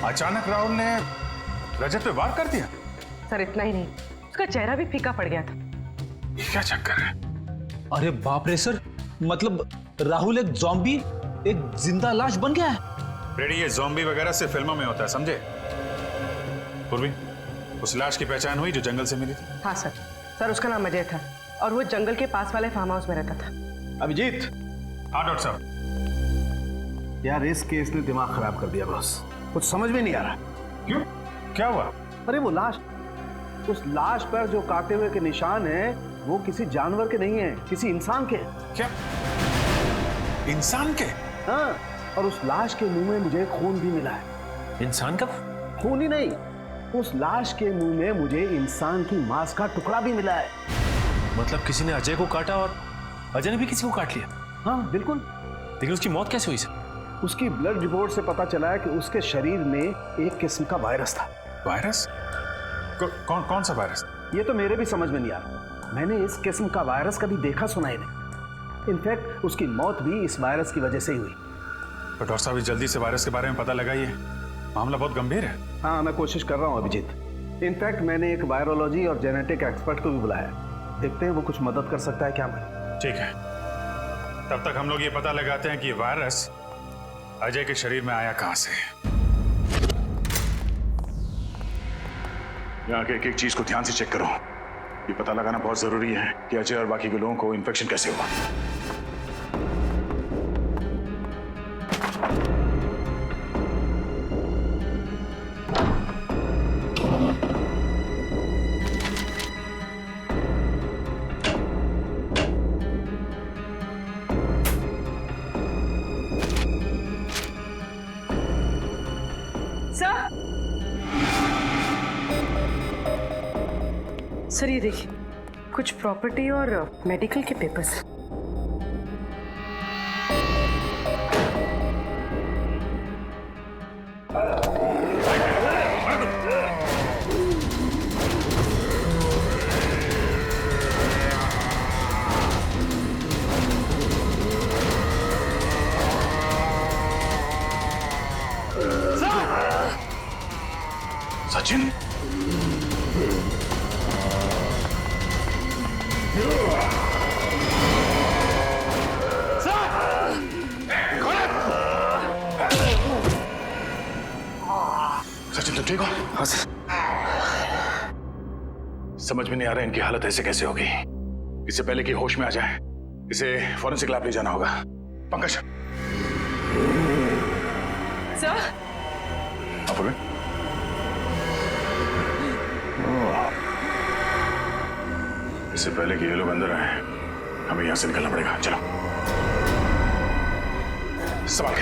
अचानक राहुल ने रजत पे वार कर दिया? सर इतना ही नहीं, उसका चेहरा भी फीका पड़ गया था। क्या चक्कर है? अरे बाप रे सर, मतलब राहुल एक ज़ॉम्बी, एक जिंदा लाश बन गया है। रेडी, ये ज़ॉम्बी वगैरह से फिल्मों में होता है, समझे? पूर्वी, उस लाश की पहचान हुई जो जंगल से मिली थी? हाँ सर उसका नाम अजय था और वो जंगल के पास वाले फार्म हाउस में रहता था। अभिजीत। हाँ डॉक्टर साहब। यार इस केस ने दिमाग खराब कर दिया बॉस, कुछ समझ में नहीं आ रहा। क्यों, क्या हुआ? अरे वो लाश, उस लाश पर जो काटे हुए के निशान हैं वो किसी जानवर के नहीं है, किसी इंसान के। क्या? इंसान के? हाँ, और उस लाश के मुंह में मुझे खून भी मिला है। इंसान का खून ही नहीं, उस लाश के मुंह में मुझे इंसान की मांस का टुकड़ा भी मिला है। मतलब किसी ने अजय को काटा और अजय ने भी किसी को काट लिया? हाँ बिल्कुल। लेकिन उसकी मौत कैसे हुई सर? उसकी ब्लड रिपोर्ट से पता चला है कि उसके शरीर में एक किस्म का वायरस था। वायरस? कौन सा वायरस? ये तो मेरे भी समझ में नहीं आ रहा। मैंने इस किस्म का वायरस कभी देखा सुना ही नहीं। इनफैक्ट उसकी मौत भी इस वायरस की वजह से ही हुई। तो डॉक्टर साहब जल्दी से वायरस के बारे में पता लगाइए, मामला बहुत गंभीर है। हाँ मैं कोशिश कर रहा हूँ अभिजीत। इनफैक्ट मैंने एक वायरोलॉजी और जेनेटिक एक्सपर्ट को भी बुलाया, देखते हैं वो कुछ मदद कर सकता है क्या। मैं ठीक है, तब तक हम लोग ये पता लगाते हैं कि ये वायरस अजय के शरीर में आया कहां से। यहाँ के एक एक चीज को ध्यान से चेक करो। ये पता लगाना बहुत जरूरी है कि अजय और बाकी के लोगों को इन्फेक्शन कैसे हुआ। सर ये देखिए, कुछ प्रॉपर्टी और मेडिकल के पेपर्स। सचिन, सचिन तुम ठीक हो? हाँ सर। समझ में नहीं आ रहा इनकी हालत ऐसे कैसे होगी। इससे पहले कि होश में आ जाए इसे फॉरेंसिक लैब ले जाना होगा। पंकज। सर इससे पहले कि ये लोग अंदर आए हमें यहां से निकलना पड़ेगा। चलो संभाल के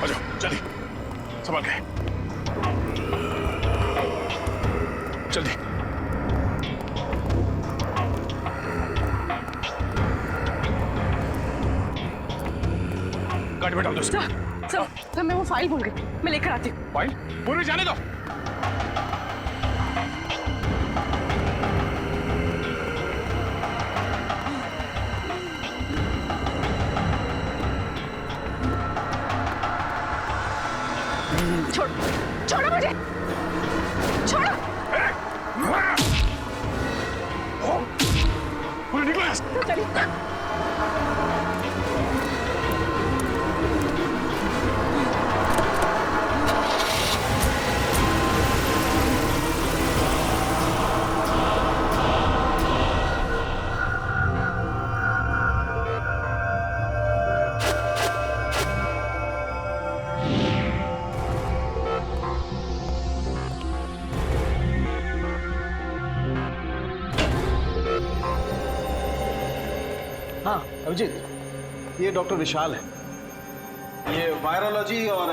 आ जाओ, जल्दी संभाल के, जल्दी। गाड़ी में डाल दो। सर मैं वो फाइल भूल गई, मैं लेकर आती हूँ। फाइल पूरी जाने दो। छोड़ो मुझे, छोड़ो। पूरे निकलो। चलिए। हाँ अभिजीत, ये डॉक्टर विशाल है, ये वायरोलॉजी और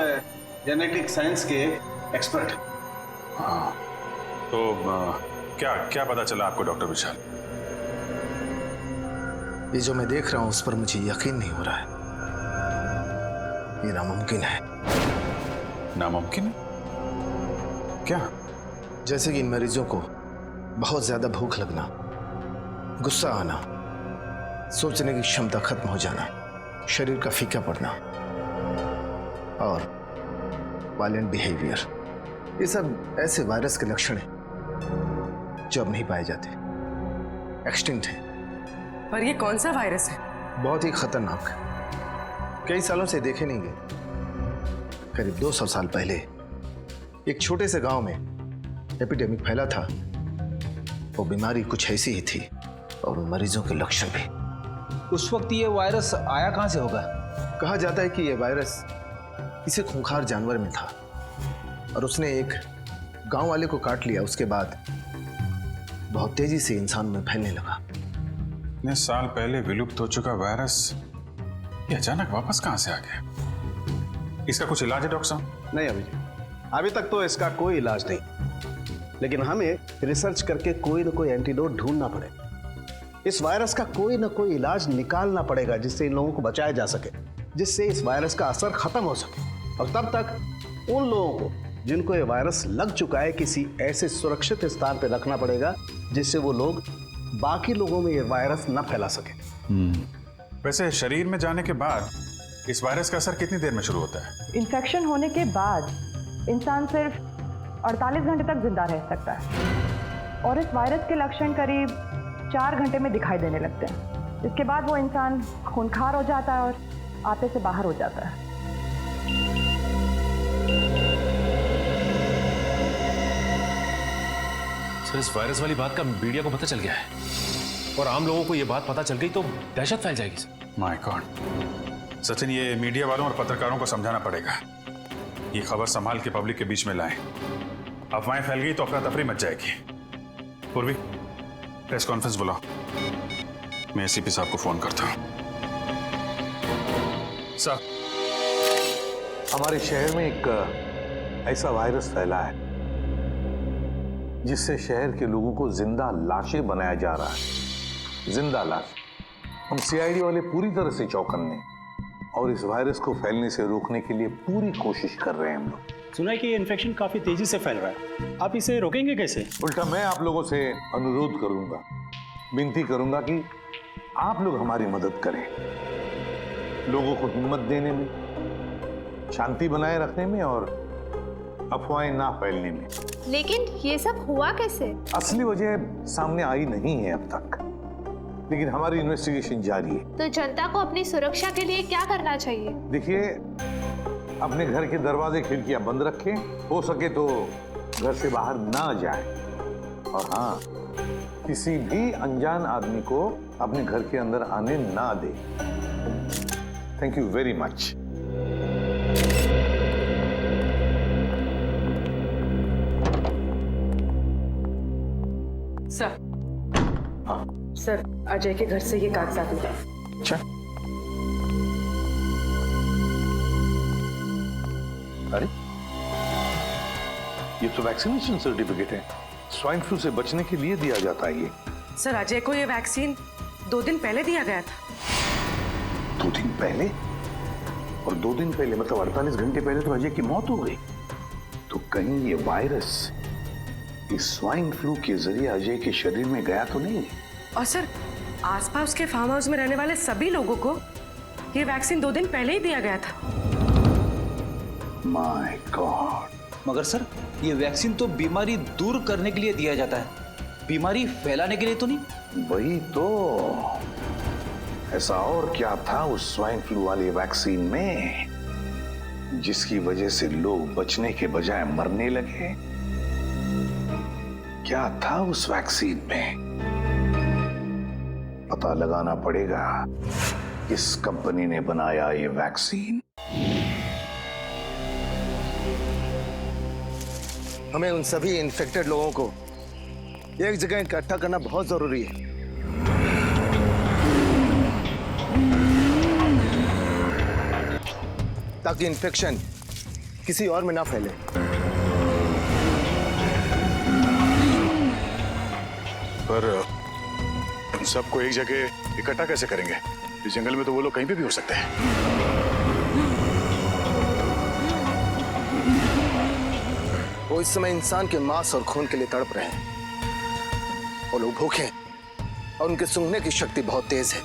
जेनेटिक साइंस के एक्सपर्ट। हाँ, तो क्या क्या पता चला आपको डॉक्टर विशाल? ये जो मैं देख रहा हूं उस पर मुझे यकीन नहीं हो रहा है। ये नामुमकिन है। नामुमकिन? क्या? जैसे कि इन मरीजों को बहुत ज्यादा भूख लगना, गुस्सा आना, सोचने की क्षमता खत्म हो जाना, शरीर का फीका पड़ना, और वायलेंट बिहेवियर, ये सब ऐसे वायरस के लक्षण हैं जो अब नहीं पाए जाते, एक्सटिंक्ट हैं। पर ये कौन सा वायरस है? बहुत ही खतरनाक, कई सालों से देखे नहीं गए। करीब 200 साल पहले एक छोटे से गांव में एपिडेमिक फैला था। वो बीमारी कुछ ऐसी ही थी और मरीजों के लक्षण भी। उस वक्त ये वायरस आया कहां से होगा? कहा जाता है कि यह वायरस किसी खूंखार जानवर में था और उसने एक गांव वाले को काट लिया। उसके बाद बहुत तेजी से इंसान में फैलने लगा। इतने साल पहले विलुप्त हो चुका वायरस ये अचानक वापस कहां से आ गया? इसका कुछ इलाज है डॉक्टर साहब? नहीं अभी अभी तक तो इसका कोई इलाज नहीं, लेकिन हमें रिसर्च करके कोई ना कोई एंटीडोट ढूंढना पड़ेगा। इस वायरस का कोई ना कोई इलाज निकालना पड़ेगा जिससे इन लोगों को बचाया जा सके, जिससे इस वायरस का असर खत्म हो सके। और तब तक उन लोगों को जिनको ये वायरस लग चुका है किसी ऐसे सुरक्षित स्थान पर रखना पड़ेगा जिससे वो लोग बाकी लोगों में ये वायरस न फैला सके। वैसे शरीर में जाने के बाद इस वायरस का असर कितनी देर में शुरू होता है? इन्फेक्शन होने के बाद इंसान सिर्फ 48 घंटे तक जिंदा रह सकता है और इस वायरस के लक्षण करीब 4 घंटे में दिखाई देने लगते हैं। इसके बाद वो इंसान खूंखार हो जाता है और आपे से बाहर हो जाता है। सर, इस वायरस वाली बात का मीडिया को पता चल गया है और आम लोगों को यह बात पता चल गई तो दहशत फैल जाएगी सर। माय गॉड सचिन, ये मीडिया वालों और पत्रकारों को समझाना पड़ेगा। ये खबर संभाल के पब्लिक के बीच में लाएं। अफवाहें फैल गई तो अफरा तफरी मच जाएगी। पूर्वी, प्रेस कॉन्फ्रेंस बुलाओ। मैं एसीपी साहब को फोन करता हूं। सर, हमारे शहर में एक ऐसा वायरस फैला है जिससे शहर के लोगों को जिंदा लाशें बनाया जा रहा है। जिंदा लाश। हम सीआईडी वाले पूरी तरह से चौकन्ने और इस वायरस को फैलने से रोकने के लिए पूरी कोशिश कर रहे हैं हम लोग। सुना है कि ये इन्फेक्शन काफी तेजी से फैल रहा है, आप इसे रोकेंगे कैसे? उल्टा मैं आप लोगों से अनुरोध करूंगा, विनती करूंगा कि आप लोग हमारी मदद करें, लोगों को हिम्मत देने में, शांति बनाए रखने में और अफवाहें ना फैलने में। लेकिन ये सब हुआ कैसे? असली वजह सामने आई नहीं है अब तक, लेकिन हमारी इन्वेस्टिगेशन जारी है। तो जनता को अपनी सुरक्षा के लिए क्या करना चाहिए? देखिए, अपने घर के दरवाजे खिड़कियां बंद रखें, हो सके तो घर से बाहर ना जाएं, और हाँ, किसी भी अनजान आदमी को अपने घर के अंदर आने ना दें। Thank you very much. Sir, sir Ajay के घर से ये कागजात मिले। अच्छा, अरे ये तो वैक्सीनेशन सर्टिफिकेट है, स्वाइन फ्लू से बचने के लिए दिया जाता है ये। सर, अजय को ये वैक्सीन 2 दिन पहले दिया गया था। 2 दिन पहले? और 2 दिन पहले मतलब 48 घंटे पहले तो अजय की मौत हो गई। तो कहीं ये वायरस इस स्वाइन फ्लू के जरिए अजय के शरीर में गया तो नहीं? और सर, आसपास के फार्म हाउस में रहने वाले सभी लोगों को ये वैक्सीन 2 दिन पहले ही दिया गया था। My God. मगर सर, ये वैक्सीन तो बीमारी दूर करने के लिए दिया जाता है, बीमारी फैलाने के लिए तो नहीं। वही तो, ऐसा और क्या था उस स्वाइन फ्लू वाली वैक्सीन में जिसकी वजह से लोग बचने के बजाय मरने लगे? क्या था उस वैक्सीन में? पता लगाना पड़ेगा किस कंपनी ने बनाया ये वैक्सीन। हमें उन सभी इन्फेक्टेड लोगों को एक जगह इकट्ठा करना बहुत जरूरी है। ताकि इन्फेक्शन किसी और में ना फैले। पर उन सबको एक जगह इकट्ठा कैसे करेंगे? इस जंगल में तो वो लोग कहीं भी हो सकते हैं। वो इस समय इंसान के मांस और खून के लिए तड़प रहे हैं। वो लोग भूखे हैं और उनके सूंघने की शक्ति बहुत तेज है।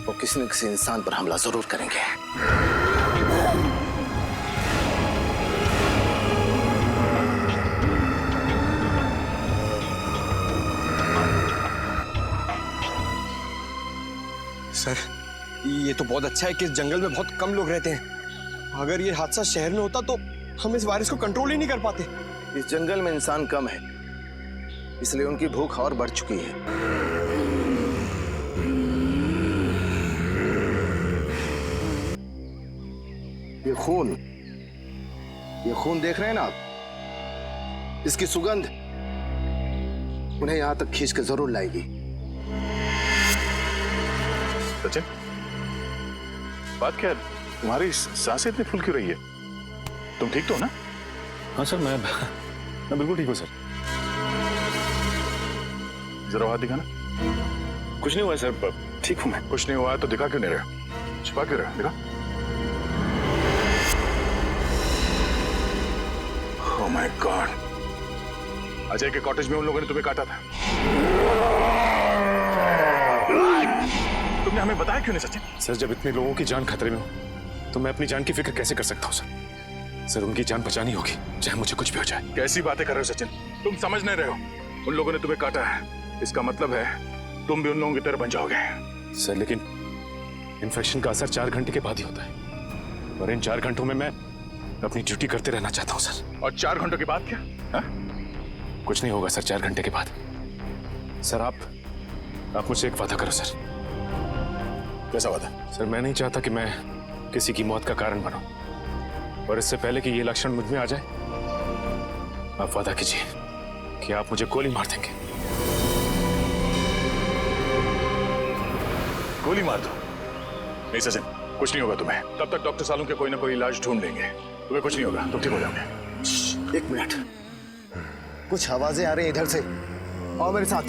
वो किसी न किसी इंसान पर हमला जरूर करेंगे। सर, ये तो बहुत अच्छा है कि इस जंगल में बहुत कम लोग रहते हैं। अगर ये हादसा शहर में होता तो हम इस वायरस को कंट्रोल ही नहीं कर पाते। इस जंगल में इंसान कम है, इसलिए उनकी भूख और बढ़ चुकी है। ये खून देख रहे हैं ना आप? इसकी सुगंध उन्हें यहां तक खींच के जरूर लाएगी। सचिन, बात क्या है? तुम्हारी सांसें इतनी फूल क्यों रही है? तुम ठीक तो हो ना? हाँ सर, मैं बिल्कुल ठीक हूँ सर। जरा हाथ दिखाना। कुछ नहीं हुआ है सर, ठीक हूँ मैं। कुछ नहीं हुआ है तो दिखा क्यों नहीं रहे हो? छुपा क्यों रहे हो? दिखा। ओह माय गॉड, अजय के कॉटेज में उन लोगों ने तुम्हें काटा था। तुमने हमें बताया क्यों नहीं सचिन? सर, जब इतने लोगों की जान खतरे में हो तो मैं अपनी जान की फिक्र कैसे कर सकता हूँ सर? सर, उनकी जान बचानी होगी, चाहे मुझे कुछ भी हो जाए। कैसी बातें कर रहे हो सचिन? तुम समझ नहीं रहे हो। उन लोगों ने तुम्हें काटा है, इसका मतलब है तुम भी उन लोगों की तरह बन जाओगे। सर, लेकिन इन्फेक्शन का असर 4 घंटे के बाद ही होता है, और इन 4 घंटों में मैं अपनी ड्यूटी करते रहना चाहता हूँ सर। और 4 घंटों के बाद क्या? हा? कुछ नहीं होगा सर 4 घंटे के बाद। सर, आप मुझसे एक वादा करो सर। कैसा वादा? सर, मैं नहीं चाहता कि मैं किसी की मौत का कारण बनूं, और इससे पहले कि ये लक्षण मुझ में आ जाए, आप वादा कीजिए कि आप मुझे गोली मार देंगे। गोली मार दो? नहीं सचिन, कुछ नहीं होगा तुम्हें। तब तक डॉक्टर सालों के कोई ना कोई इलाज ढूंढ लेंगे, तुम्हें कुछ नहीं होगा, तुम ठीक हो जाओगे। 1 मिनट, कुछ आवाजें आ रही हैं इधर से। आओ मेरे साथ।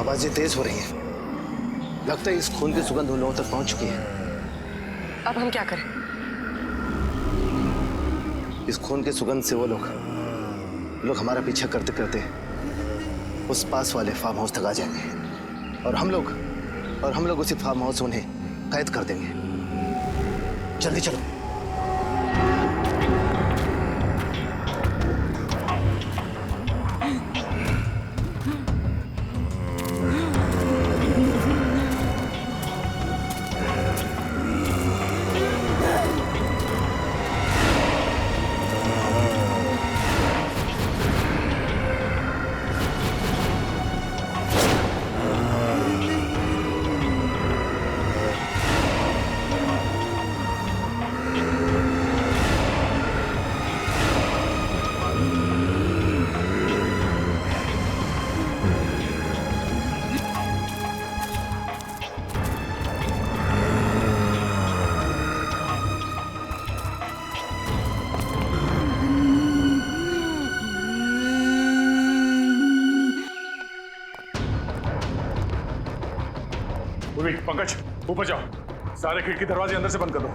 आवाजें तेज हो रही हैं। लगता है इस खून की सुगंध उन लोगों तक पहुंच चुकी है। अब हम क्या करें? इस खून की सुगंध से वो लोग हमारा पीछा करते करते उस पास वाले फार्म हाउस तक आ जाएंगे, और हम लोग उसी फार्म हाउस से उन्हें कैद कर देंगे। जल्दी चलो। पंकज, ऊपर जाओ, सारे खिड़की दरवाजे अंदर से बंद कर दो,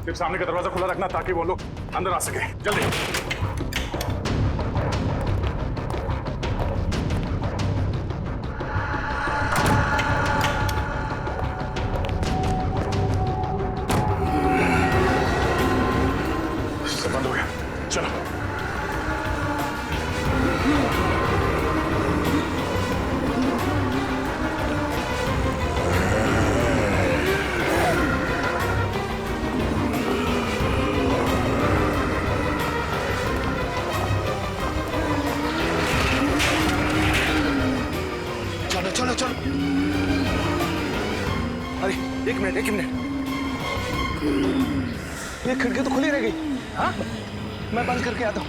सिर्फ सामने का दरवाजा खुला रखना ताकि वो लोग अंदर आ सके। जल्दी। सब बंद हो गया, चलो। चलो चलो। अरे एक मिनट, ये खिड़की तो खुली रह गई। हाँ, मैं बंद करके आता हूँ।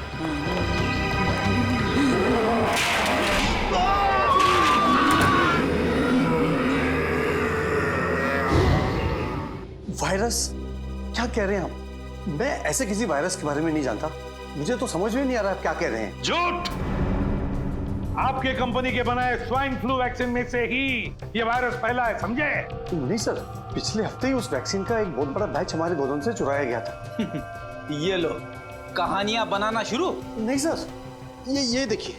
वायरस? क्या कह रहे हैं आप? मैं ऐसे किसी वायरस के बारे में नहीं जानता। मुझे तो समझ में नहीं आ रहा क्या कह रहे हैं। झूठ! आपके कंपनी के बनाए स्वाइन फ्लू वैक्सीन में से ही ये वायरस फैला है, समझे? नहीं सर, पिछले हफ्ते ही उस वैक्सीन का एक बहुत बड़ा बैच हमारे गोदाम से चुराया गया था। ये लो, कहानियां बनाना शुरू। नहीं सर, ये देखिए,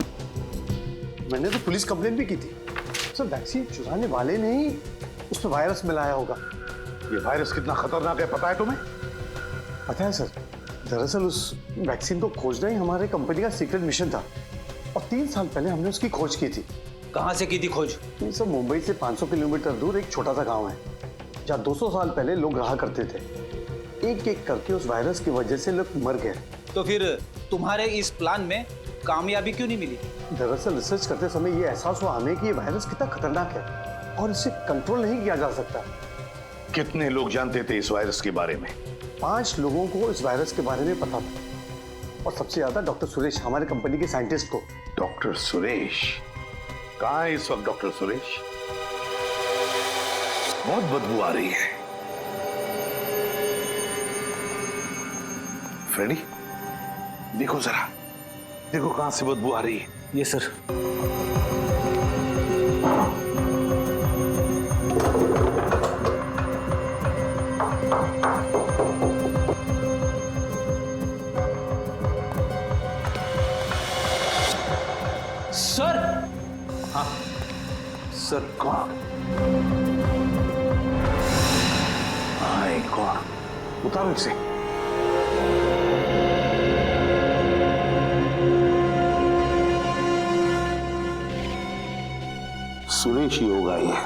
मैंने तो पुलिस कंप्लेंट भी की थी। सर वैक्सीन चुराने वाले ने ही उसमें वायरस मिलाया होगा। ये वायरस कितना खतरनाक है पता है तुम्हें? पता है सर, दरअसल उस वैक्सीन को खोजना ही हमारे कंपनी का सीक्रेट मिशन था और 3 साल पहले हमने उसकी खोज की थी। कहाँ से की थी खोज? ये सब मुंबई से 500 किलोमीटर दूर एक छोटा सा गांव है जहाँ 200 साल पहले लोग रहा करते थे। एक एक करके उस वायरस की वजह से लोग मर गए। तो फिर तुम्हारे इस प्लान में कामयाबी क्यों नहीं मिली? दरअसल रिसर्च करते समय ये एहसास हुआ हमें कि ये वायरस कितना खतरनाक है और इसे कंट्रोल नहीं किया जा सकता। कितने लोग जानते थे इस वायरस के बारे में? 5 लोगों को इस वायरस के बारे में पता था और सबसे ज्यादा डॉक्टर सुरेश, हमारे कंपनी के साइंटिस्ट को। डॉक्टर सुरेश? कहाँ है इस वक्त डॉक्टर सुरेश? बहुत बदबू आ रही है। फ्रेडी, देखो जरा, देखो कहां से बदबू आ रही है। ये सर। सर। हाँ सर। कौन? हाय कौन? उतारो इसे। सुरेश ही होगा ये।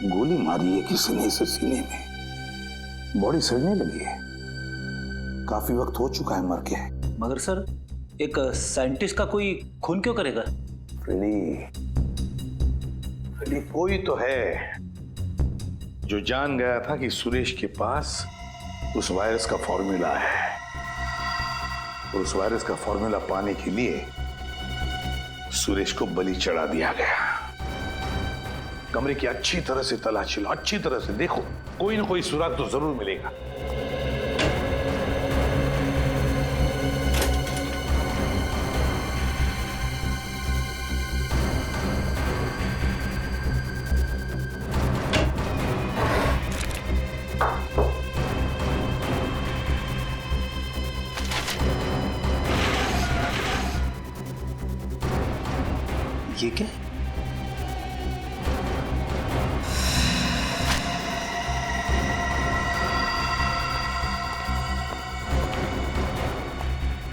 गोली मारी है किसी ने इसे सीने में, बॉडी सड़ने लगी है, काफी वक्त हो चुका है मर के। मगर सर, एक साइंटिस्ट का कोई खून क्यों करेगा? फ्रेडी, कोई तो है जो जान गया था कि सुरेश के पास उस वायरस का फॉर्मूला है और उस वायरस का फॉर्मूला पाने के लिए सुरेश को बलि चढ़ा दिया गया। कमरे की अच्छी तरह से तलाशी लो, अच्छी तरह से देखो, कोई ना कोई सुराग तो जरूर मिलेगा। ये क्या?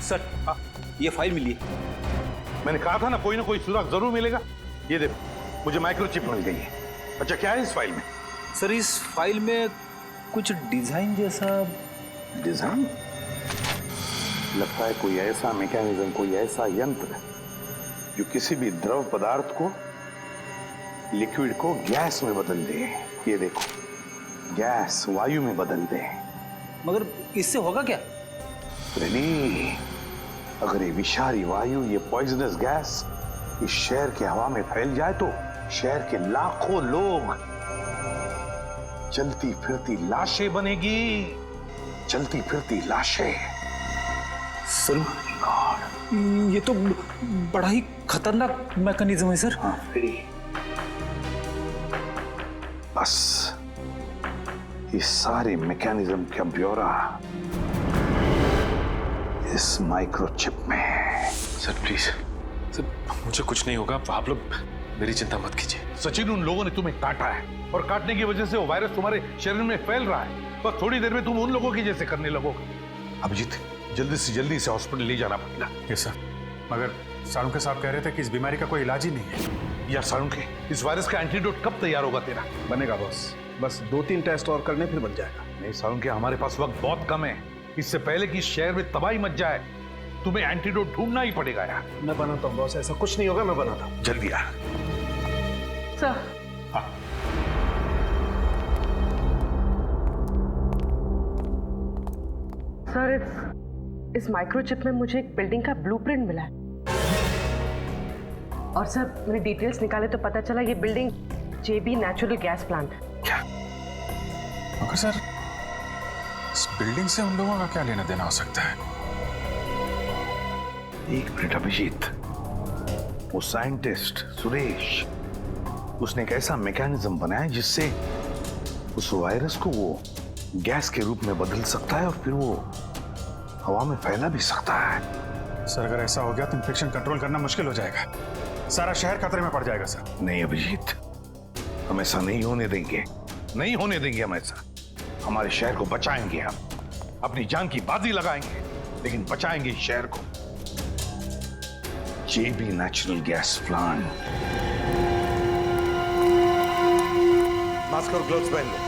सर, ये फाइल मिली है। मैंने कहा था ना कोई सुराग जरूर मिलेगा। ये देखो, मुझे माइक्रोचिप मिल गई है। अच्छा, क्या है इस फाइल में? सर, इस फाइल में कुछ डिजाइन जैसा। डिजाइन? लगता है कोई ऐसा मैकेनिज्म, कोई ऐसा यंत्र जो किसी भी द्रव पदार्थ को, लिक्विड को गैस में बदल दे। ये देखो, गैस वायु में बदल दे। मगर इससे होगा क्या? रेनी, अगर ये विषारी वायु, ये पॉइजनस गैस इस शहर की हवा में फैल जाए तो शहर के लाखों लोग चलती फिरती लाशें बनेगी, चलती फिरती लाशें। सर, ये तो बड़ा ही खतरनाक मैकेनिज्म है सर। हाँ फ्रेडी, बस इस सारे मैकेनिज्म का ब्यौरा इस माइक्रोचिप में। सर प्लीज, सर मुझे कुछ नहीं होगा, आप लोग मेरी चिंता मत कीजिए। सचिन, उन लोगों ने तुम्हें काटा है और काटने की वजह से वो वायरस तुम्हारे शरीर में फैल रहा है। बस थोड़ी देर में तुम उन लोगों की जैसे करने लगोगे। अभिजीत, जल्दी से जल्दी इसे हॉस्पिटल ले जाना पड़ेगा। यस सर, मगर साळुंखे साहब कह रहे थे कि इस बीमारी का कोई इलाज ही नहीं है। यार साळुंखे, इस वायरस का एंटीडोट कब तैयार होगा तेरा? बनेगा बॉस, बस 2-3 टेस्ट और करने फिर बन जाएगा। नहीं साळुंखे, हमारे पास वक्त बहुत कम है। इससे पहले कि शहर में तबाही मच जाए तुम्हें एंटीडोट ढूंढना ही पड़ेगा यार। मैं बनाता हूँ बॉस, ऐसा कुछ नहीं होगा, मैं बनाता हूँ। जल्दी यार। सर, सर, इस माइक्रोचिप में मुझे एक बिल्डिंग का ब्लूप्रिंट मिला है और सर मैंने डिटेल्स निकाले तो पता चला ये बिल्डिंग जेबी नेचुरल गैस प्लांट है। क्या? मगर सर, इस बिल्डिंग से उन लोगों का क्या लेना देना हो सकता है? एक मिनट अभिजीत, वो साइंटिस्ट सुरेश, उसने एक ऐसा मैकेनिज्म बनाया जिससे उस वायरस को वो गैस के रूप में बदल सकता है और फिर वो हवा में फैला भी सकता है। सर अगर ऐसा हो गया तो इन्फेक्शन कंट्रोल करना मुश्किल हो जाएगा, सारा शहर खतरे में पड़ जाएगा सर। नहीं अभिजीत, हम ऐसा नहीं होने देंगे, नहीं होने देंगे हम ऐसा। हमारे शहर को बचाएंगे, हम अपनी जान की बाजी लगाएंगे, लेकिन बचाएंगे इस शहर को। जेबी नेचुरल गैस प्लांट। मास्क और ग्लव्स पहन लो।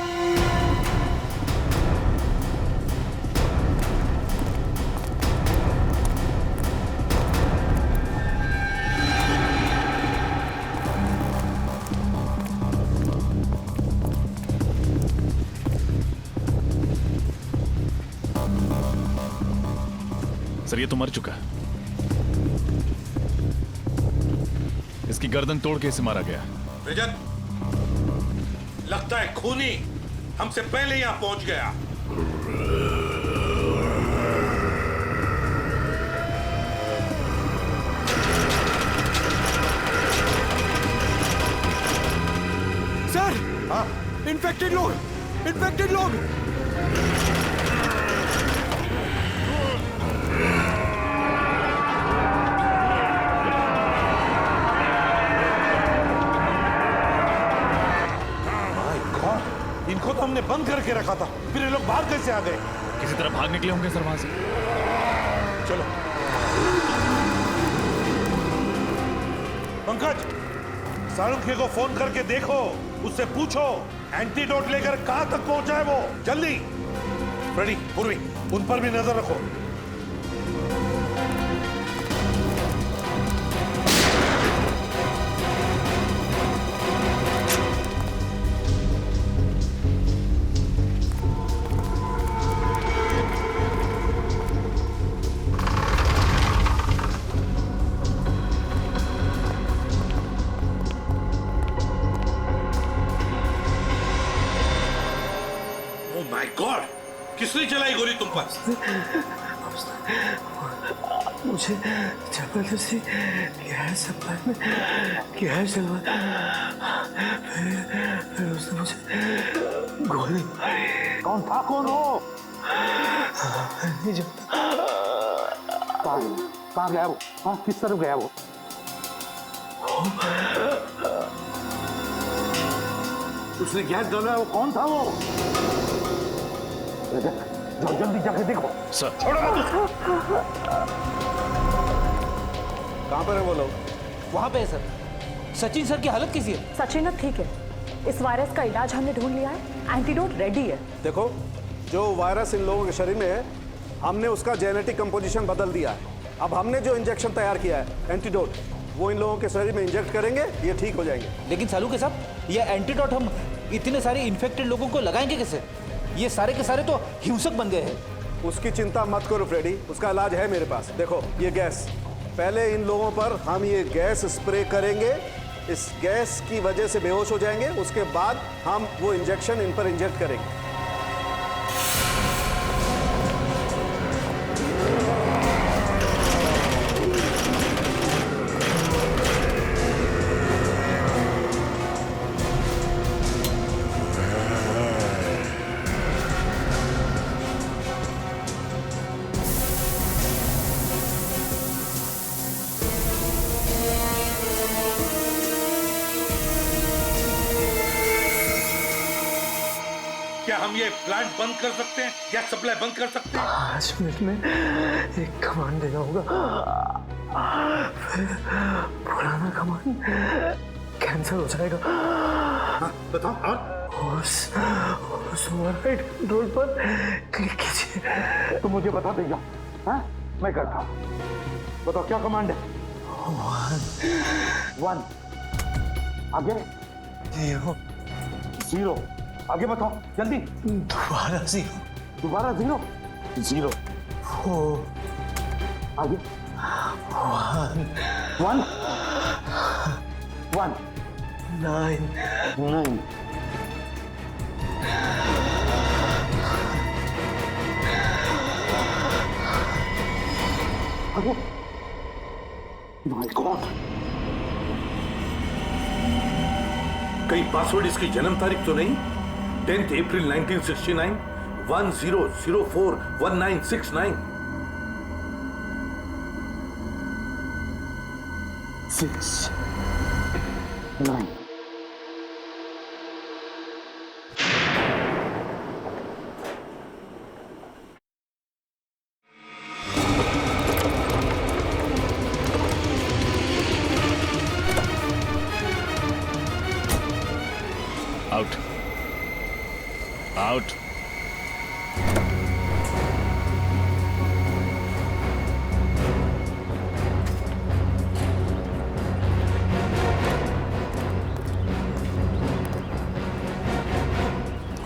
सर ये तो मर चुका है, इसकी गर्दन तोड़ के इसे मारा गया। रजत, लगता है खूनी हमसे पहले यहां पहुंच गया। सर, इन्फेक्टेड लोग, इन्फेक्टेड लोग। इनको तो हमने बंद करके रखा था, फिर ये लोग बाहर कैसे आ गए? किसी तरह भाग निकले होंगे सर वहां से। चलो पंकज, सारुखे को फोन करके देखो, उससे पूछो एंटीडोट लेकर कहां तक पहुंचा है वो। जल्दी। फ्रेडी, पूर्वी, उन पर भी नजर रखो। माय गॉड, किसने चलाई गोली तुम पर? मुझे जबरदस्ती गैस सप्लाई में गैस डलवा, फिर उसने मुझे गोली मारी। कौन था, कौन हो? नहीं जानता। कहाँ गया वो? हाँ, किस तरफ गया वो? उसने गैस डाला, वो कौन था वो? जाओ जल्दी जाके देखो। सर छोड़ो मत। कहां पर है वो लोग? वहां पे है सर। सचिन सर की हालत कैसी है? सचिन अब ठीक है। इस वायरस का इलाज हमने ढूंढ लिया है, एंटीडोट रेडी है। देखो, जो वायरस इन लोगों के शरीर में है, हमने उसका जेनेटिक कंपोजिशन बदल दिया है। अब हमने जो इंजेक्शन तैयार किया है एंटीडोट, वो इन लोगों के शरीर में इंजेक्ट करेंगे, ये ठीक हो जाएंगे। लेकिन सालू के साहब, ये एंटीडोट हम इतने सारे इन्फेक्टेड लोगों को लगाएंगे कैसे? ये सारे के सारे तो हिंसक बन गए हैं। उसकी चिंता मत करो फ्रेडी, उसका इलाज है मेरे पास। देखो ये गैस, पहले इन लोगों पर हम ये गैस स्प्रे करेंगे, इस गैस की वजह से बेहोश हो जाएंगे, उसके बाद हम वो इंजेक्शन इन पर इंजेक्ट करेंगे। क्या हम ये प्लांट बंद कर सकते हैं? गैस सप्लाई बंद कर सकते हैं? 5 मिनट में एक कमांड देना होगा, फिर पुराना कमांड कैंसिल हो जाएगा। बताओ। और उस ओवरराइड कंट्रोल पर क्लिक कीजिए। तो मुझे बता देगा। हाँ, मैं करता हूँ। बताओ क्या कमांड है? 1 आगे 0 आगे बताओ जल्दी। दोबारा 0 दोबारा 0 0 4 आगे 1 1 9 9 आगे माय गॉड, कहीं पासवर्ड इसकी जन्म तारीख तो नहीं? 10 अप्रैल 1969, 10041969। 6, 9। Out out.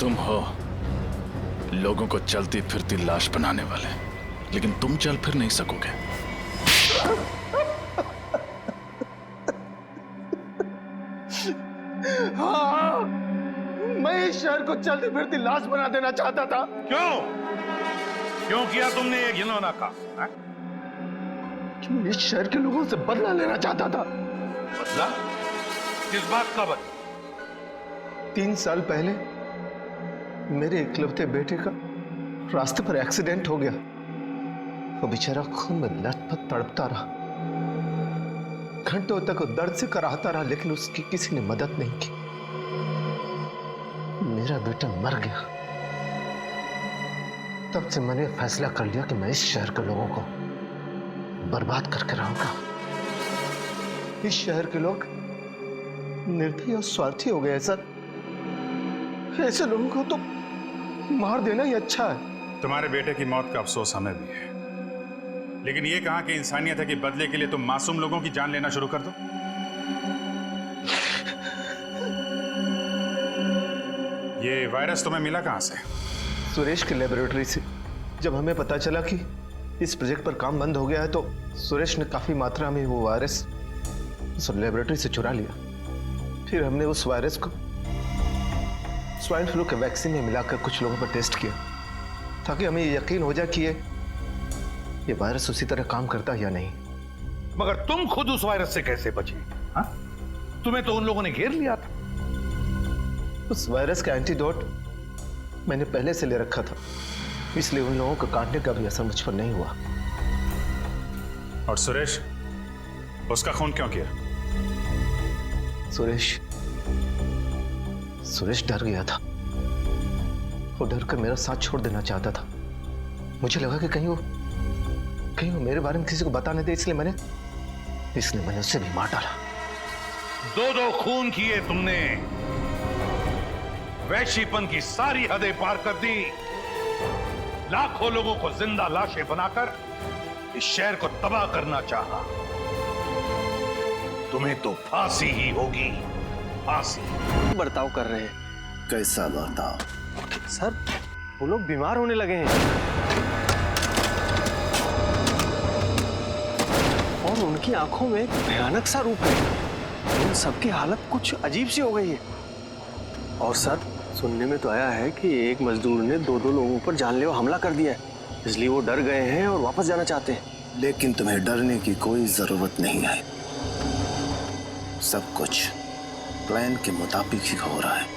तुम हो लोगों को चलती फिरती लाश बनाने वाले, लेकिन तुम चल फिर नहीं सकोगे। हाँ, मैं इस शहर को चलती फिरती लाश बना देना चाहता था। क्यों किया तुमने ये घिनौना काम? क्यों इस शहर के लोगों से बदला लेना चाहता था। बदला? किस बात का बदला? 3 साल पहले मेरे इकलौते बेटे का रास्ते पर एक्सीडेंट हो गया। वो बेचारा खून में लथपथ तड़पता रहा, घंटों तक वो दर्द से कराहता रहा, लेकिन उसकी किसी ने मदद नहीं की। मेरा बेटा मर गया। तब से मैंने फैसला कर लिया कि मैं इस शहर के लोगों को बर्बाद करके रहूंगा। इस शहर के लोग निर्दयी और स्वार्थी हो गए सर। ऐसे लोगों को तो मार देना ही अच्छा है। तुम्हारे बेटे की मौत का अफसोस हमें भी है, लेकिन ये कहां की इंसानियत है कि बदले के लिए तुम मासूम लोगों की जान लेना शुरू कर दो। ये वायरस तुम्हें मिला कहां से? सुरेश की लेबोरेटरी से। जब हमें पता चला कि इस प्रोजेक्ट पर काम बंद हो गया है, तो सुरेश ने काफी मात्रा में वो वायरस उस लेबोरेटरी से चुरा लिया। फिर हमने उस वायरस को स्वाइन फ्लू के वैक्सीन में मिलाकर कुछ लोगों पर टेस्ट किया, ताकि हमें ये यकीन हो जाए कि ये वायरस उसी तरह काम करता है या नहीं। मगर तुम खुद उस वायरस से कैसे बचे? हाँ? तुम्हें तो उन लोगों ने घेर लिया था। उस वायरस का एंटीडोट मैंने पहले से ले रखा था, इसलिए उन लोगों को काटने का भी असर मुझ पर नहीं हुआ। और सुरेश, उसका खून क्यों किया? सुरेश डर गया था। वो डर कर मेरा साथ छोड़ देना चाहता था। मुझे लगा कि कहीं वो मेरे बारे में किसी को बता नहीं दे, इसलिए मैंने उसे भी मार डाला। 2 खून किए तुमने, वैश्यपन की सारी हदें पार कर दी, लाखों लोगों को जिंदा लाशें बनाकर इस शहर को तबाह करना चाहा। तुम्हें तो फांसी ही होगी, फांसी। बर्ताव कर रहे हैं। कैसा बर्ताव? सर, वो लोग बीमार होने लगे हैं और उनकी आंखों में एक भयानक सा रूप है। उन सबकी हालत कुछ अजीब सी हो गई है। और सर, सुनने में तो आया है कि एक मजदूर ने 2 लोगों पर जानलेवा हमला कर दिया है, इसलिए वो डर गए हैं और वापस जाना चाहते हैं। लेकिन तुम्हें डरने की कोई जरूरत नहीं है। सब कुछ प्लान के मुताबिक ही हो रहा है।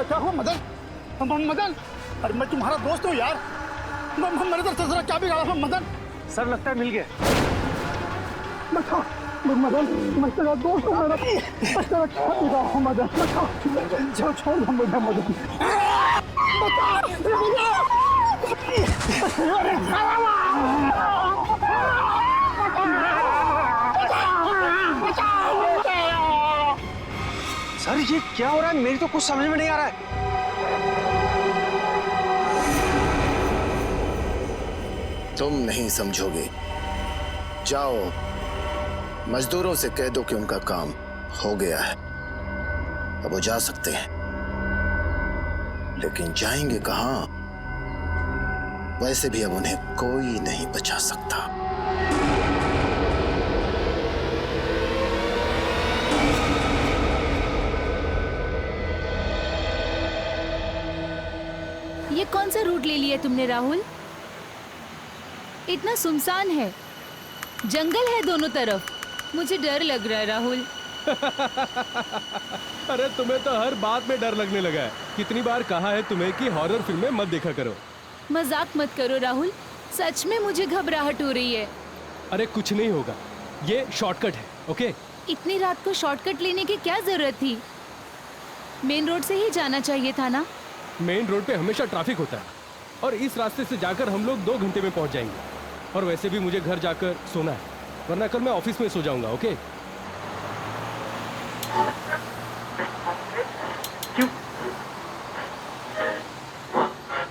क्या हुआ मदन? मदन, अरे मैं तुम्हारा दोस्त हूँ यार। मेरे तरफ से जरा क्या बिगाड़ा था मदन? सर, लगता है मिल गया। मदन, मैं तेरा दोस्त हूँ। मेरा तेरा क्या बिगाड़ा हूँ मदन? छोड़ दो मुझे मदन। सर, ये क्या हो रहा है? मेरी तो कुछ समझ में नहीं आ रहा है। तुम नहीं समझोगे। जाओ, मजदूरों से कह दो कि उनका काम हो गया है। अब वो जा सकते हैं, लेकिन जाएंगे कहां? वैसे भी अब उन्हें कोई नहीं बचा सकता। ये कौन सा रूट ले लिया तुमने राहुल? इतना सुनसान है, जंगल है दोनों तरफ। मुझे डर लग रहा है राहुल। अरे तुम्हें तो हर बात में डर लगने लगा है। कितनी बार कहा है तुम्हें कि हॉरर फिल्में मत देखा करो। मजाक मत करो राहुल, सच में मुझे घबराहट हो रही है। अरे कुछ नहीं होगा, ये शॉर्टकट है। ओके? इतनी रात को शॉर्टकट लेने की क्या जरूरत थी? मेन रोड से ही जाना चाहिए था ना। मेन रोड पे हमेशा ट्रैफिक होता है और इस रास्ते से जाकर हम लोग 2 घंटे में पहुंच जाएंगे। और वैसे भी मुझे घर जाकर सोना है, वरना कल मैं ऑफिस में सो जाऊंगा। ओके?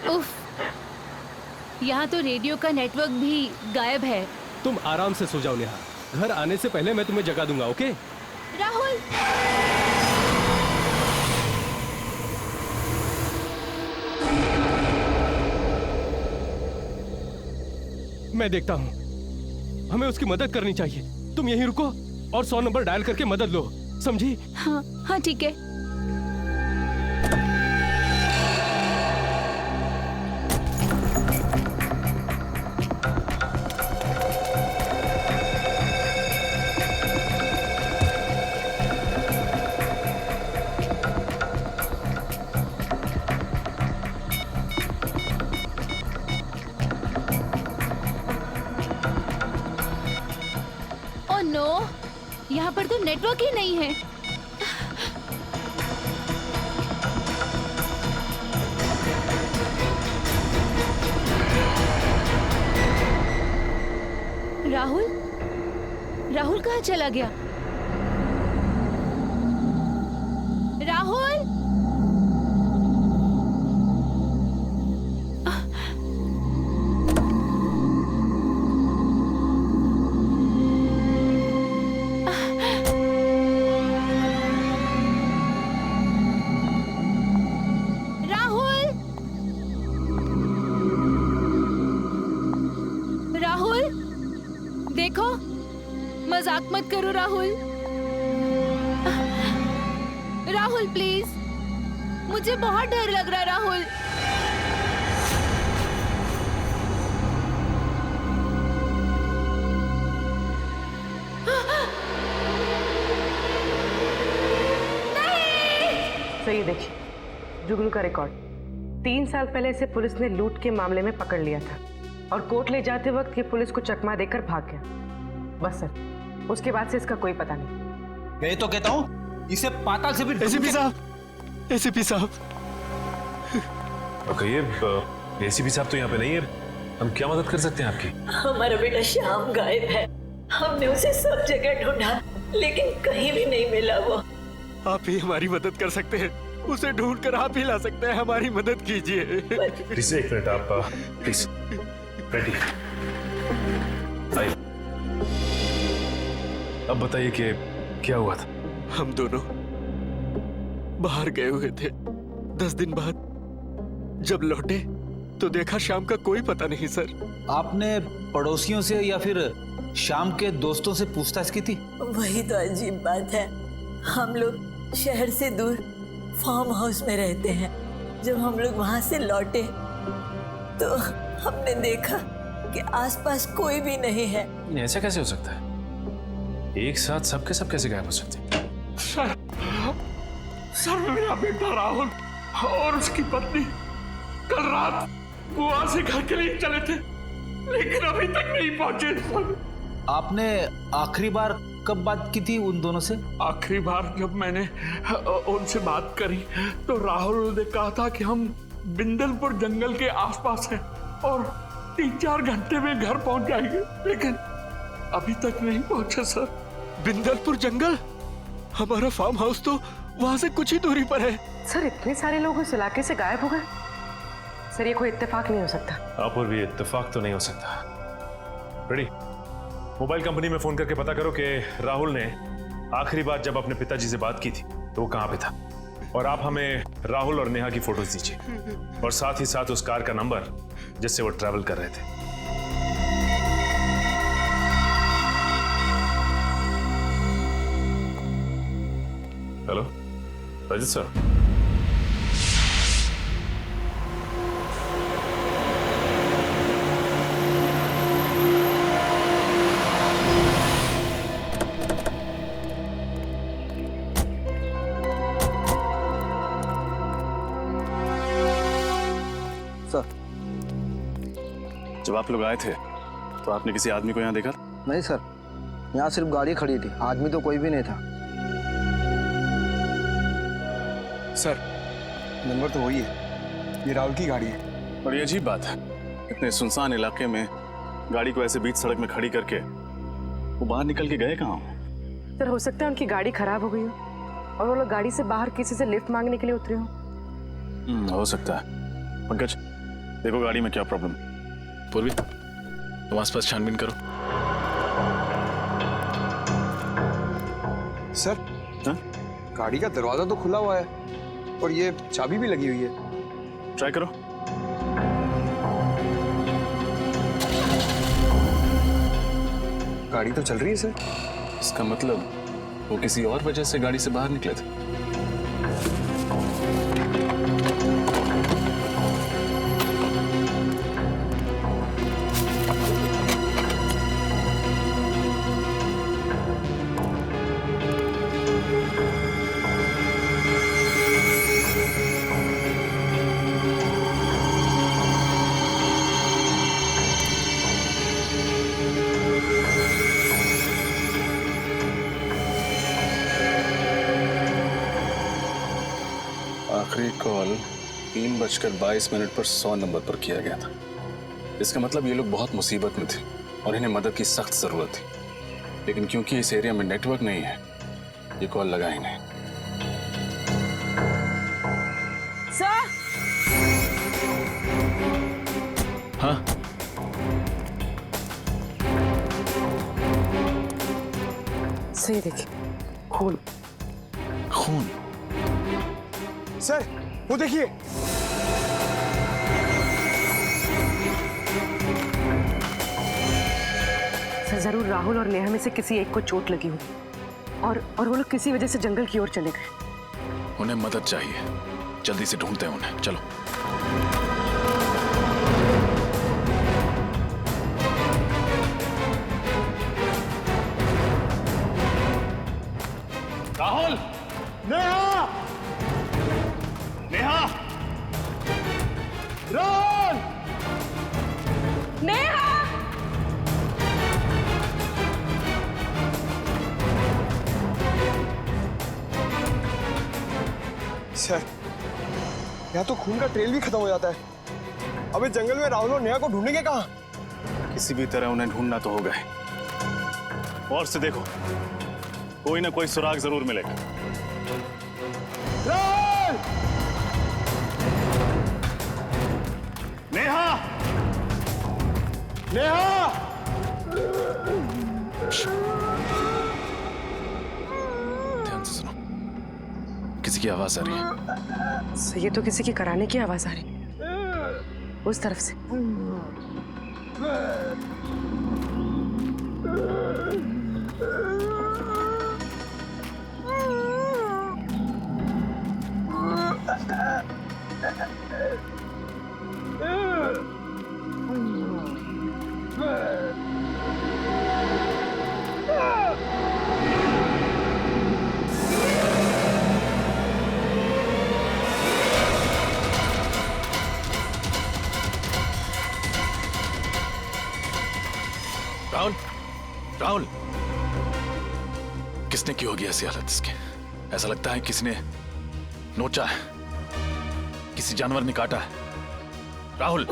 उफ, यहाँ तो रेडियो का नेटवर्क भी गायब है। तुम आराम से सो जाओ नेहा, घर आने से पहले मैं तुम्हें जगा दूंगा। ओके? राहुल, मैं देखता हूँ, हमें उसकी मदद करनी चाहिए। तुम यहीं रुको और 100 नंबर डायल करके मदद लो, समझी? हाँ हाँ ठीक है। यहाँ पर तो नेटवर्क ही नहीं है। राहुल, राहुल कहाँ चला गया? राहुल, देखो, मजाक मत करो राहुल। राहुल प्लीज, मुझे बहुत डर लग रहा है राहुल। तो ये देखिए जुगनू का रिकॉर्ड। 3 साल पहले इसे पुलिस ने लूट के मामले में पकड़ लिया था और कोर्ट ले जाते वक्त ये पुलिस को चकमा देकर भाग गया। बस सर, उसके बाद से इसका कोई पता नहीं। मैं तो कहता हूँ इसे पाताल से भी एसीपी साहब, एसीपी साहब। कहिए, एसीपी साहब तो यहाँ पे नहीं है, हम क्या मदद कर सकते हैं आपकी? हमारा बेटा श्याम गायब है। हमने उसे सब जगह ढूंढा लेकिन कहीं भी नहीं मिला। वो आप ही हमारी मदद कर सकते हैं, उसे ढूंढ कर आप ही ला सकते हैं। हमारी मदद कीजिए। प्लीज एक मिनट, आप प्लीज रेडी आइए। अब बताइए कि क्या हुआ था? हम दोनों बाहर गए हुए थे। 10 दिन बाद जब लौटे तो देखा शाम का कोई पता नहीं। सर, आपने पड़ोसियों से या फिर शाम के दोस्तों से पूछताछ की थी? वही तो अजीब बात है। हम लोग शहर से दूर फार्म हाउस में रहते हैं। जब हम लोग वहां से लौटे तो हमने देखा कि आसपास कोई भी नहीं है। ऐसा कैसे हो सकता है? एक साथ सबके सब कैसे गायब हो सकते हैं? सर मेरा बेटा राहुल और उसकी पत्नी कल रात गोवा से घर के लिए चले थे लेकिन अभी तक नहीं पहुंचे। सर, आपने आखिरी बार कब बात की थी उन दोनों से? आखिरी बार जब मैंने उनसे बात करी तो राहुल ने कहा था कि हम बिंदलपुर जंगल के आसपास हैं और 3-4 घंटे में घर पहुंच जाएंगे, लेकिन अभी तक नहीं पहुंचे। सर, बिंदलपुर जंगल? हमारा फार्म हाउस तो वहां से कुछ ही दूरी पर है। सर, इतने सारे लोग इस इलाके से गायब हो गए? सर, ये कोई इत्तेफाक नहीं हो सकता। आप और भी इत्तेफाक तो नहीं हो सकता। रेडी, मोबाइल कंपनी में फोन करके पता करो कि राहुल ने आखिरी बार जब अपने पिताजी से बात की थी तो वो कहां पे था। और आप हमें राहुल और नेहा की फोटोज दीजिए और साथ ही साथ उस कार का नंबर जिससे वो ट्रैवल कर रहे थे। हेलो रजत सर। जब आप लोग आए थे तो आपने किसी आदमी को यहाँ देखा? नहीं सर, यहाँ सिर्फ गाड़ी खड़ी थी, आदमी तो कोई भी नहीं था। सर नंबर तो वही है, ये राहुल की गाड़ी है। बड़ी अजीब बात है, इतने सुनसान इलाके में गाड़ी को ऐसे बीच सड़क में खड़ी करके वो बाहर निकल के गए कहाँ? सर हो सकता है उनकी गाड़ी खराब हो गई हो और वो लोग गाड़ी से बाहर किसी से लिफ्ट मांगने के लिए उतरे हो। हो सकता है। पंकज देखो गाड़ी में क्या प्रॉब्लम। पूर्वी तुम आसपास छानबीन करो। सर हा? गाड़ी का दरवाजा तो खुला हुआ है और ये चाबी भी लगी हुई है। ट्राई करो। गाड़ी तो चल रही है सर। इसका मतलब वो किसी और वजह से गाड़ी से बाहर निकले थे। आखिरी कॉल 3:22 पर 100 नंबर पर किया गया था। इसका मतलब ये लोग बहुत मुसीबत में थे और इन्हें मदद की सख्त जरूरत थी, लेकिन क्योंकि इस एरिया में नेटवर्क नहीं है ये कॉल लगा ही नहीं। सर हाँ सही देखिए, खून। खून? सर वो देखिए। सर जरूर राहुल और नेहा में से किसी एक को चोट लगी हुई और वो लोग किसी वजह से जंगल की ओर चले गए। उन्हें मदद चाहिए, जल्दी से ढूंढते हैं उन्हें। चलो। राहुल! नेहा! नेहा! राहुल! नेहा! सर यहाँ तो खून का ट्रेल भी खत्म हो जाता है। अब इस जंगल में राहुल और नेहा को ढूंढेंगे कहाँ? किसी भी तरह उन्हें ढूंढना तो होगा ही। और से देखो, कोई ना कोई सुराग जरूर मिलेगा। राहुल! नेहा! नेहा! ध्यान से सुनो, किसी की आवाज आ रही है। सर ये तो किसी की कराने की आवाज आ रही है, उस तरफ से। राहुल! राहुल! किसने की होगी ऐसी हालत इसकी? ऐसा लगता है किसी ने नोचा है, किसी जानवर ने काटा है। राहुल!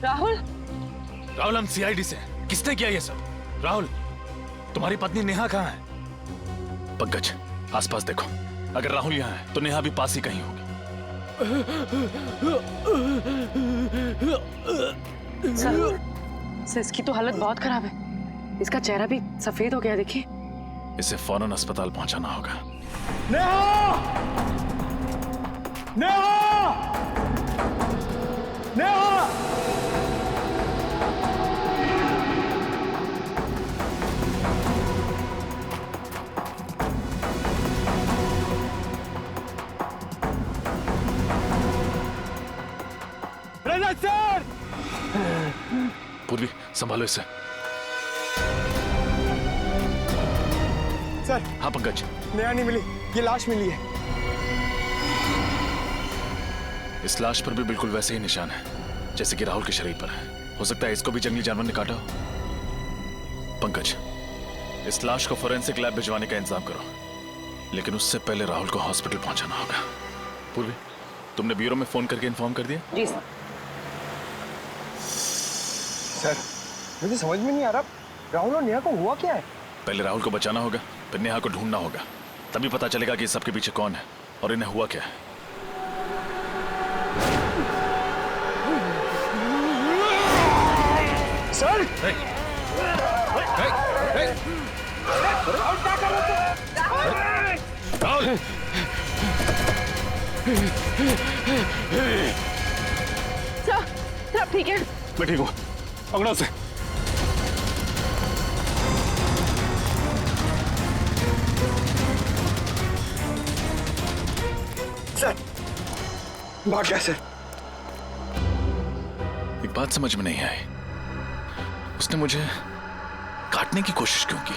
राहुल! राहुल हम सीआईडी से हैं। किसने किया ये सब? राहुल, तुम्हारी पत्नी नेहा कहाँ है? पंकज, आसपास देखो, अगर राहुल यहाँ है तो नेहा भी पास ही कहीं होगी। सर इसकी तो हालत बहुत खराब है, इसका चेहरा भी सफेद हो गया, देखिए। इसे फौरन अस्पताल पहुंचाना होगा। नेहा! नेहा! नेहा! रजत सर! पूर्वी संभालो इसे। सर। हाँ पंकज। नेहा नहीं मिली, ये लाश मिली है। इस लाश पर भी बिल्कुल वैसे ही निशान है जैसे कि राहुल के शरीर पर है। हो सकता है इसको भी जंगली जानवर ने काटा हो। पंकज, इस लाश को फोरेंसिक लैब भिजवाने का इंतजाम करो, लेकिन उससे पहले राहुल को हॉस्पिटल पहुंचाना होगा। पूर्वी, तुमने ब्यूरो में फोन करके इन्फॉर्म कर दिया? जी सर। सर, मुझे समझ में नहीं आ रहा, राहुल और नेहा को हुआ क्या है? पहले राहुल को बचाना होगा, फिर नेहा को ढूंढना होगा, तभी पता चलेगा कि इस सबके पीछे कौन है और इन्हें हुआ क्या है। सर! सर, आप ठीक है? मैं ठीक हूँ। अंगड़ा से। सर, भाग गया सर। एक बात समझ में नहीं आई, उसने मुझे काटने की कोशिश क्यों की?